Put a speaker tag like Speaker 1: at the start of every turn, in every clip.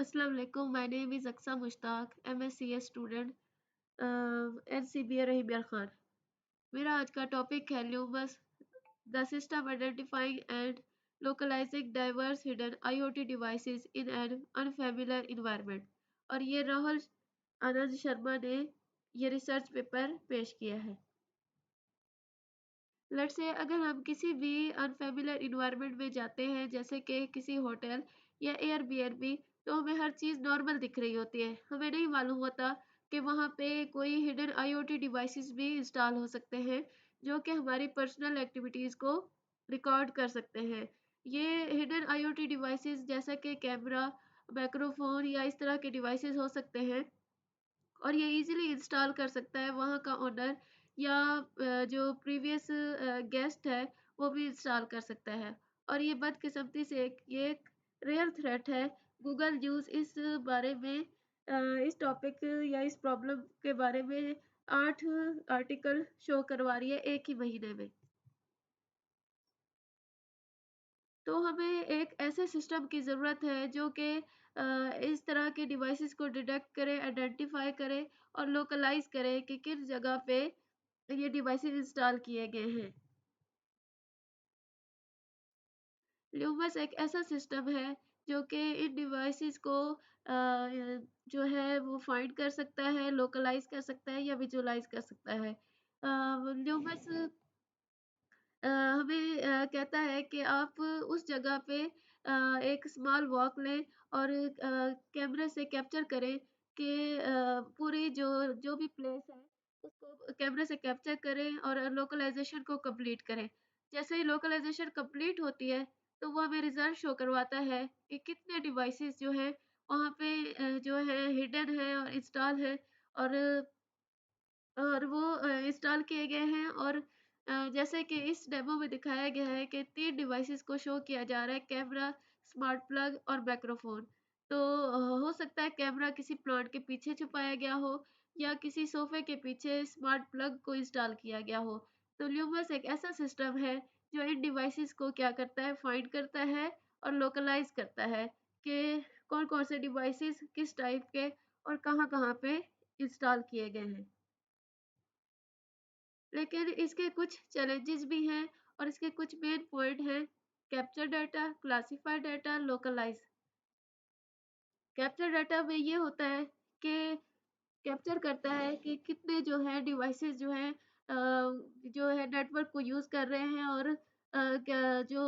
Speaker 1: Assalamu alaikum. My name is Aqsa Mushtaq, MScs student, NCBA Rahim Yar Khan. मेरा आज का topic है Lumos, the system identifying and localizing diverse hidden IoT devices in an unfamiliar environment. और ये राहुल आनंद शर्मा ने ये research paper पेश किया है। लेट्स से अगर हम किसी भी अनफेमिलियर इन्वायरमेंट में जाते हैं, जैसे कि किसी होटल या एयरबीएनबी, तो हमें हर चीज़ नॉर्मल दिख रही होती है। हमें नहीं मालूम होता कि वहाँ पे कोई हिडन IoT डिवाइसेस भी इंस्टॉल हो सकते हैं, जो कि हमारी पर्सनल एक्टिविटीज़ को रिकॉर्ड कर सकते हैं। ये हिडन IoT डिवाइसेस जैसा कि कैमरा, माइक्रोफोन या इस तरह के डिवाइसेस हो सकते हैं, और ये इजीली इंस्टॉल कर सकता है वहाँ का ओनर, या जो प्रीवियस गेस्ट है वो भी इंस्टॉल कर सकता है। और ये बदकिस्मती से ये एक रेयर थ्रेट है। गूगल न्यूज़ इस बारे में इस टॉपिक या इस प्रॉब्लम के बारे में 8 आर्टिकल शो करवा रही है एक ही महीने में। तो हमें एक ऐसे सिस्टम की ज़रूरत है जो कि इस तरह के डिवाइसेस को डिटेक्ट करे, आइडेंटिफाई करे और लोकलाइज करे कि किस जगह पे ये डिवाइसेस इंस्टॉल किए गए हैं। ल्यूमस एक ऐसा सिस्टम है जो कि इन डिवाइसेस को जो है वो फाइंड कर सकता है, लोकलाइज कर सकता है या विजुअलाइज कर सकता है। ल्यूमस हमें कहता है कि आप उस जगह पे एक स्मॉल वॉक लें और कैमरे से कैप्चर करें कि पूरी जो जो भी प्लेस है उसको कैमरे से कैप्चर करें और लोकलाइजेशन को कंप्लीट करें। जैसे ही लोकलाइजेशन कंप्लीट होती है तो वो हमें रिजल्ट शो करवाता है कि कितने डिवाइसेस जो है वहाँ पे जो है हिडन है और इंस्टॉल है, और वो इंस्टॉल किए गए हैं। और जैसे कि इस डेमो में दिखाया गया है कि 3 डिवाइसेस को शो किया जा रहा है, कैमरा, स्मार्ट प्लग और माइक्रोफोन। तो हो सकता है कैमरा किसी प्लांट के पीछे छुपाया गया हो या किसी सोफे के पीछे स्मार्ट प्लग को इंस्टॉल किया गया हो। तो ल्यूमस एक ऐसा सिस्टम है जो इन डिवाइसेस को क्या करता है, फाइंड करता है और लोकलाइज करता है कि कौन-कौन से डिवाइसेस किस टाइप के और कहाँ-कहाँ पे इंस्टॉल किए गए हैं। लेकिन इसके कुछ चैलेंजेस भी हैं और इसके कुछ मेन पॉइंट हैं। Capture data, classified data, localise. Capture data में ये होता है कि कैप्चर करता है कि कितने जो है डिवाइसेस जो है नेटवर्क को यूज़ कर रहे हैं और क्या जो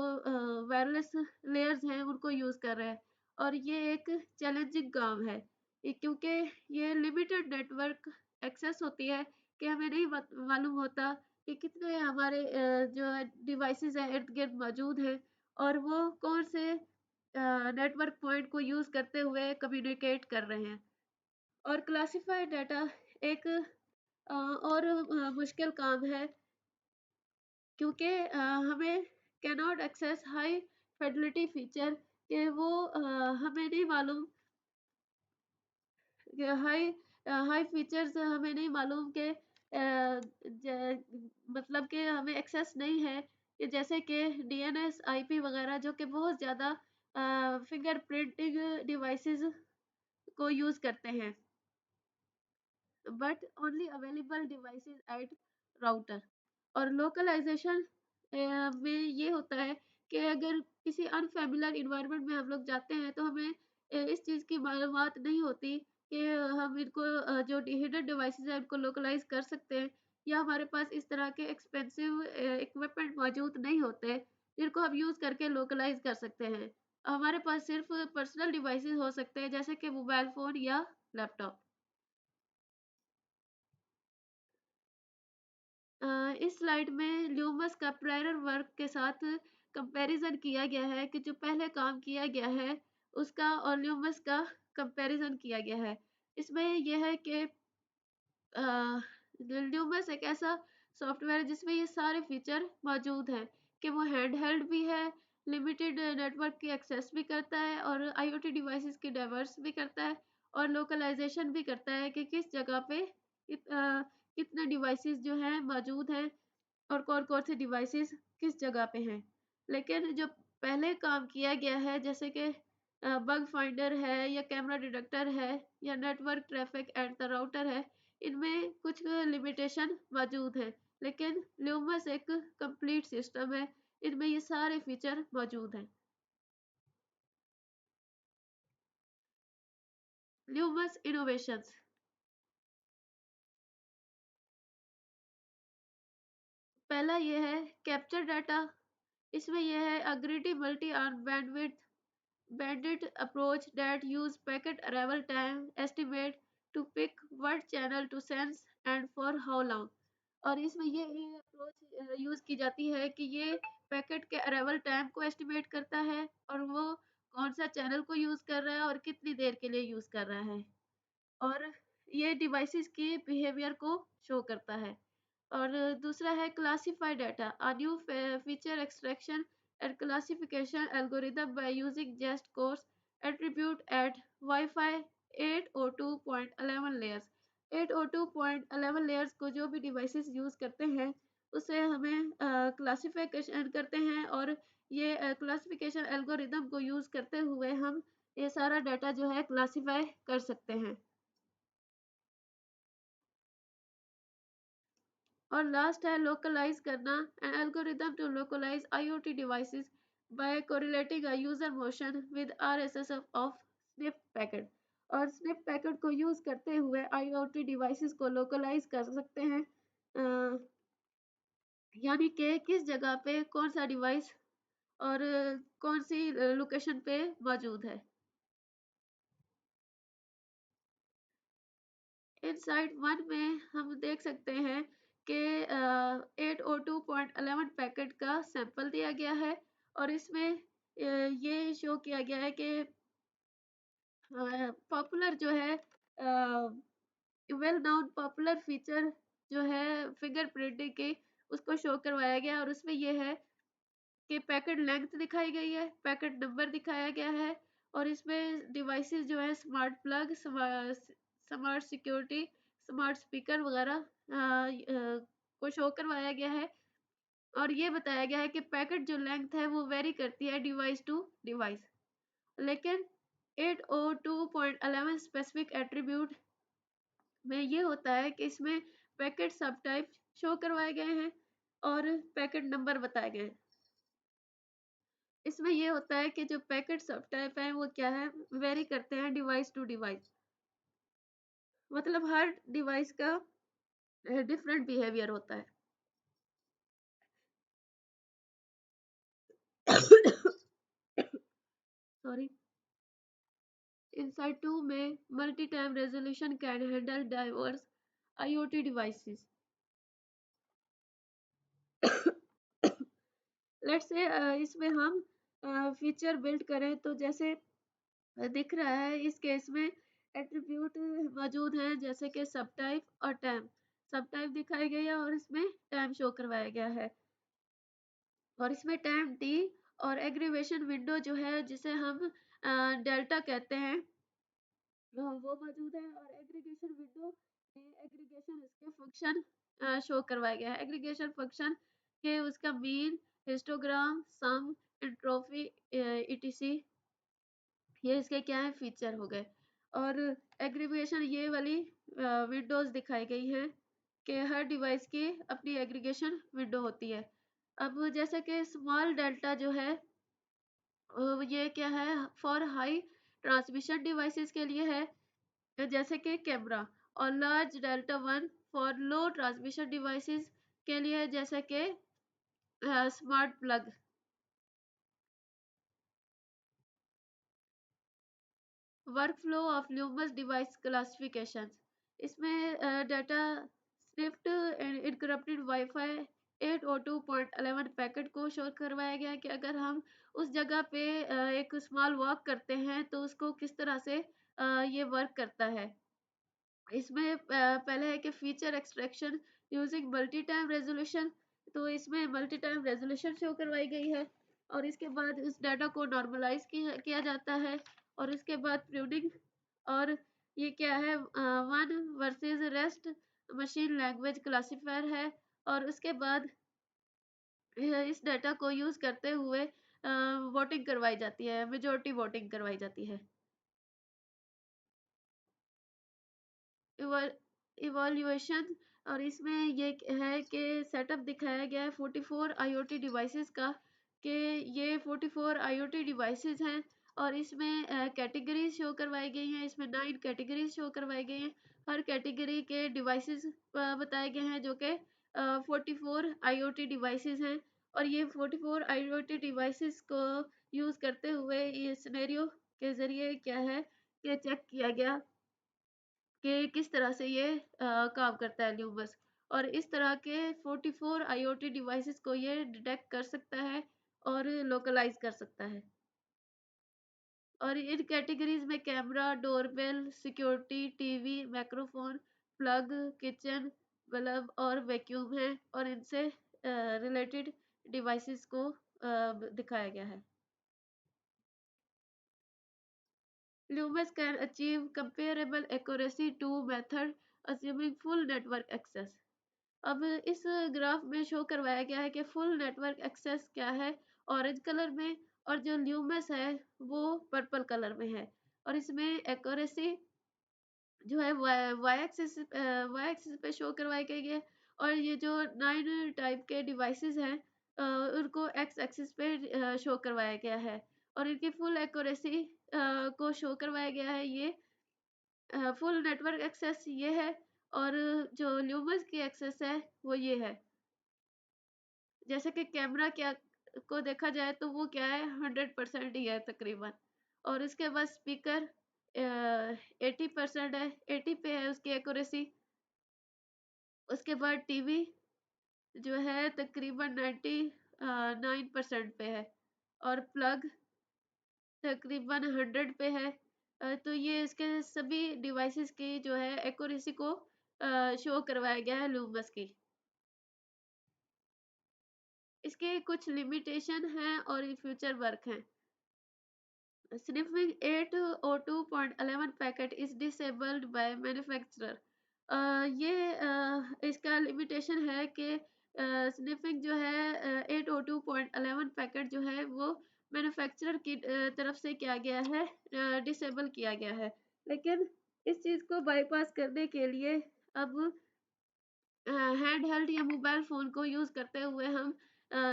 Speaker 1: वायरलेस लेयर्स हैं उनको यूज़ कर रहे हैं। और ये एक चैलेंजिंग काम है, क्योंकि ये लिमिटेड नेटवर्क एक्सेस होती है कि हमें नहीं मालूम होता कि कितने हमारे जो है डिवाइसेस हैं इर्द गिर्द मौजूद हैं, और वो कौन से नेटवर्क पॉइंट को यूज़ करते हुए कम्युनिकेट कर रहे हैं। और क्लासिफाइड डाटा एक और मुश्किल काम है, क्योंकि हमें कैनॉट एक्सेस हाई फिdelity फीचर के वो हमें नहीं मालूम कि हाई फीचर्स हमें नहीं मालूम कि मतलब कि हमें एक्सेस नहीं है कि जैसे कि DNS IP वगैरह, जो कि बहुत ज़्यादा फिंगर प्रिंटिंग डिवाइसेस को यूज़ करते हैं, but only available devices at router. और लोकलाइजेशन में ये होता है कि अगर किसी अनफेमिलियर इन्वायरमेंट में हम लोग जाते हैं तो हमें इस चीज़ की मालूमात नहीं होती कि हम इनको जो हिडन डिवाइसेस हैं इनको लोकलाइज कर सकते हैं, या हमारे पास इस तरह के एक्सपेंसिव इक्विपमेंट मौजूद नहीं होते जिनको हम यूज़ करके लोकलाइज कर सकते हैं। हमारे पास सिर्फ पर्सनल डिवाइसेस हो सकते हैं, जैसे कि मोबाइल फ़ोन या लैपटॉप। इस स्लाइड में ल्यूमस का प्रायर वर्क के साथ कंपैरिजन किया गया है कि जो पहले काम किया गया है उसका और ल्यूमस का कंपैरिजन किया गया है। इसमें यह है कि ल्यूमस एक ऐसा सॉफ्टवेयर है जिसमें ये सारे फीचर मौजूद हैं कि वो हैंड हेल्ड भी है, लिमिटेड नेटवर्क की एक्सेस भी करता है और IoT डिवाइसेस की डाइवर्स भी करता है, और लोकलाइजेशन भी करता है कि किस जगह पे कितने डिवाइसेस जो हैं मौजूद हैं और कौन-कौन से डिवाइसेस किस जगह पे हैं। लेकिन जो पहले काम किया गया है, जैसे कि बग फाइंडर है या कैमरा डिटेक्टर है या network traffic at the router है, इनमें कुछ लिमिटेशन मौजूद है। लेकिन ल्यूमस एक कंप्लीट सिस्टम है, इनमें ये सारे फीचर मौजूद हैं। ल्यूमस इनोवेशंस, पहला ये है कैप्चर डाटा। इसमें यह है a greedy multi arm bandwidth bandit approach that use packet arrival time estimate to pick what channel to sense and for how long। और इसमें ये अप्रोच यूज की जाती है कि ये पैकेट के अराइवल टाइम को एस्टिमेट करता है और वो कौन सा चैनल को यूज कर रहा है और कितनी देर के लिए यूज कर रहा है, और ये डिवाइसेस के बिहेवियर को शो करता है। और दूसरा है classify data, a new feature extraction and classification algorithm by using just coarse attribute at WiFi 802.11 layers. 802.11 layers को जो भी डिवाइसेस यूज करते हैं उसे हमें क्लासिफिकेशन करते हैं, और ये क्लासिफिकेशन एल्गोरिदम को यूज करते हुए हम ये सारा डाटा जो है क्लासिफाई कर सकते हैं। और लास्ट है लोकलाइज करना, an algorithm to localize IoT devices by correlating a user motion with RSS of snip packet. और स्निप पैकेट को यूज करते हुए आईओटी डिवाइसेस को लोकलाइज कर सकते हैं, यानी कि किस जगह पे कौन सा डिवाइस और कौन सी लोकेशन पे मौजूद है। इनसाइट वन में हम देख सकते हैं कि 802.11 पैकेट का सैंपल दिया गया है, और इसमें ये शो किया गया है कि पॉपुलर जो है वेल नाउन पॉपुलर फीचर जो है फिंगरप्रिंटिंग की, उसको शो करवाया गया। और उसमें ये है कि पैकेट लेंथ दिखाई गई है, पैकेट नंबर दिखाया गया है, और इसमें डिवाइसेस जो है smart plug, smart security, smart speaker वगैरह को शो करवाया गया है। और ये बताया गया है कि पैकेट जो लेंथ है वो वेरी करती है डिवाइस टू डिवाइस, लेकिन 802.11 स्पेसिफिक एट्रीब्यूट में ये होता है कि इसमें पैकेट सब टाइप शो करवाए गए हैं और पैकेट नंबर बताए गए हैं। इसमें ये होता है कि जो पैकेट सब टाइप है वो क्या है, वेरी करते हैं डिवाइस टू डिवाइस, मतलब हर डिवाइस का डिफरेंट बिहेवियर होता है। सॉरी। इनसाइड 2 में multi time resolution can handle diverse IoT devices. Let's say इसमें हम फीचर बिल्ड करें, तो जैसे दिख रहा है इस केस में एट्रीब्यूट मौजूद है जैसे कि सब टाइप और टाइम। सब टाइप दिखाई गई है और इसमें टाइम शो करवाया गया है, और इसमें टाइम टी और एग्रीवेशन विंडो जो है जिसे हम डेल्टा कहते हैं वो मौजूद है। और एग्रीगेशन विंडो में एग्रीगेशन इसके फंक्शन शो करवाया गया है। एग्रीगेशन फंक्शन के उसका मीन, हिस्टोग्राम, सम, एंट्रोपी, ईटीसी, ये इसके क्या है फीचर हो गए। और एग्रीगेशन ये वाली विंडोज दिखाई गई हैं कि हर डिवाइस की अपनी एग्रीगेशन विंडो होती है। अब जैसे कि स्मॉल डेल्टा जो है ये क्या है फॉर हाई ट्रांसमिशन डिवाइसेस के लिए है, जैसे कि कैमरा। और large delta one for low transmission devices के लिए है, जैसे कि smart plug. Workflow of Lumos device classification, इसमें data sniffed encrypted WiFi 802.11 packet को शो करवाया गया कि अगर हम उस जगह पे एक स्मॉल वॉक करते हैं तो उसको किस तरह से ये वर्क करता है। इसमें पहले है कि feature extraction using multi time resolution, तो इसमें मल्टी टाइम रेजोल्यूशन शो करवाई गई है, और इसके बाद इस डाटा को नॉर्मलाइज किया जाता है। और इसके बाद प्रूनिंग, और ये क्या है one versus rest machine language classifier है। और उसके बाद इस डाटा को यूज करते हुए वोटिंग करवाई जाती है, मेजॉरिटी वोटिंग करवाई जाती है। इवॉल इवैल्यूएशन और इसमें ये है कि सेटअप दिखाया गया है 44 आईओटी डिवाइसेस का, कि ये 44 आईओटी डिवाइसेस हैं और इसमें कैटेगरीज शो करवाई गई हैं। इसमें 9 कैटेगरीज शो करवाई गई हैं। हर कैटेगरी के डिवाइसेस बताए गए हैं जो कि 44 आईओटी डिवाइसेस हैं। और ये 44 आईओटी डिवाइसेस को यूज़ करते हुए ये सिनेरियो के ज़रिए क्या है कि चेक किया गया कि किस तरह से ये काम करता है ल्यूमस। और इस तरह के 44 आईओटी डिवाइसेस को ये डिटेक्ट कर सकता है और लोकलाइज कर सकता है। और इन कैटेगरीज में camera, doorbell, security, TV, microphone, plug, kitchen bulb और वैक्यूम है और इनसे रिलेटेड डिवाइसेस को दिखाया गया है। Loomis can achieve comparable accuracy to method assuming full network access. अब इस ग्राफ में शो करवाया गया है कि फुल नेटवर्क एक्सेस क्या है ऑरेंज कलर में, और जो ल्यूमस है वो पर्पल कलर में है। और इसमें एक्यूरेसी जो है वाई एक्सिस पे शो करवाई गई है। और ये जो 9 टाइप के डिवाइसेस हैं उनको एक्स एक्सिस पे शो करवाया गया है। और इनकी फुल एक्यूरेसी को शो करवाया गया है। ये फुल नेटवर्क एक्सेस ये है और जो ल्यूमस की एक्सेस है वो ये है। जैसे कि कैमरा क्या को देखा जाए तो वो क्या है 100% ही है तकरीबन। और इसके बाद स्पीकर 80% है, 80 पे है उसकी एक्यूरेसी। उसके बाद टीवी जो है तकरीबन 99% पे है। और प्लग तकरीबन 100 पे है। तो ये इसके सभी डिवाइसेस की जो है एक्यूरेसी को शो करवाया गया है लूमस की। इसके कुछ लिमिटेशन हैं और फ्यूचर वर्क हैं। Sniffing 802.11 packet is disabled by manufacturer. ये इसका लिमिटेशन है कि स्निफिंग जो है 802.11 पैकेट जो है वो मैन्युफैक्चरर की तरफ से किया गया है, डिसेबल किया गया है। लेकिन इस चीज़ को बाईपास करने के लिए अब हैंड हेल्ड या मोबाइल फ़ोन को यूज़ करते हुए हम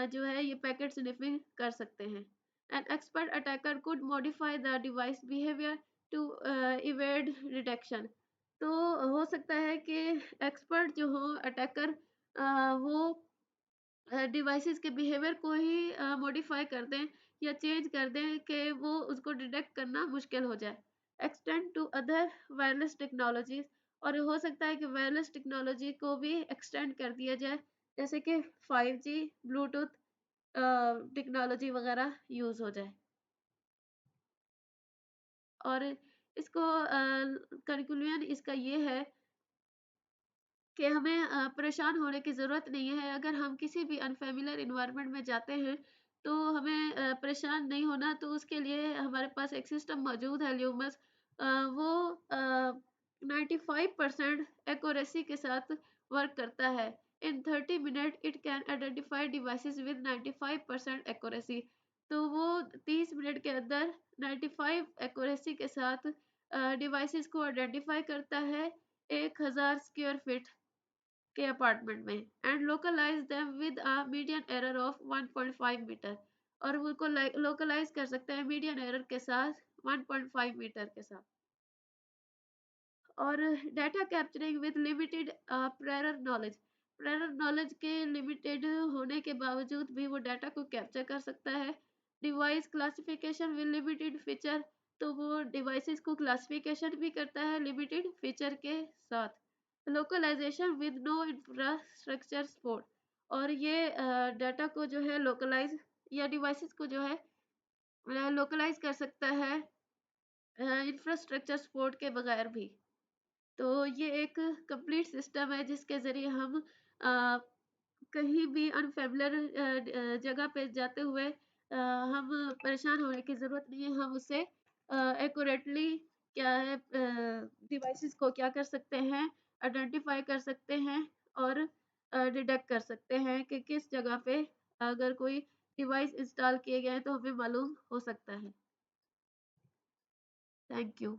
Speaker 1: जो है ये पैकेट स्निफिंग कर सकते हैं। An expert attacker could modify the device behaviour to evade detection. तो हो सकता है कि एक्सपर्ट जो हो अटैकर वो डिवाइसेस के बिहेवियर को ही मॉडिफाई कर दें या चेंज कर दें कि वो उसको डिटेक्ट करना मुश्किल हो जाए। Extend to other wireless technologies, और हो सकता है कि वायरलेस टेक्नोलॉजी को भी एक्सटेंड कर दिया जाए, जैसे कि 5G, ब्लूटूथ टेक्नोलॉजी वगैरह यूज़ हो जाए। और इसको कंक्लूजन इसका ये है कि हमें परेशान होने की ज़रूरत नहीं है। अगर हम किसी भी अनफ़ेमिलियर एनवायरनमेंट में जाते हैं, तो हमें परेशान नहीं होना। तो उसके लिए हमारे पास एक सिस्टम मौजूद है ल्यूमस। वो 95% एक्यूरेसी के साथ वर्क करता है। इन 30 minute it can identify devices with 95% accuracy. तो वो 30 मिनट के अंदर 95 एक्यूरेसी के साथ डिवाइसेस को आइडेंटिफाई करता है 1000 स्क्वायर फीट के अपार्टमेंट में, and localize them with a median error of 1.5 metre. और उनको लोकलाइज कर सकते हैं मीडियन एरर के साथ 1.5 मीटर के साथ। और data capturing with limited prior knowledge, prior knowledge के लिमिटेड होने के बावजूद भी वो डाटा को कैप्चर कर सकता है। Device classification with limited feature, तो वो डिवाइसेस को क्लासिफिकेशन भी करता है लिमिटेड फीचर के साथ। Localization with no infrastructure support, और ये डाटा को जो है लोकलाइज या डिवाइसेस को जो है लोकलाइज कर सकता है इंफ्रास्ट्रक्चर सपोर्ट के बगैर भी। तो ये एक कंप्लीट सिस्टम है जिसके ज़रिए हम कहीं भी अनफेमिलियर जगह पे जाते हुए हम परेशान होने की ज़रूरत नहीं है। हम उससे एक्यूरेटली क्या है डिवाइसेस को क्या कर सकते हैं, आइडेंटिफाई कर सकते हैं और डिटेक्ट कर सकते हैं कि किस जगह पे अगर कोई डिवाइस इंस्टॉल किए गए हैं तो हमें मालूम हो सकता है। Thank you.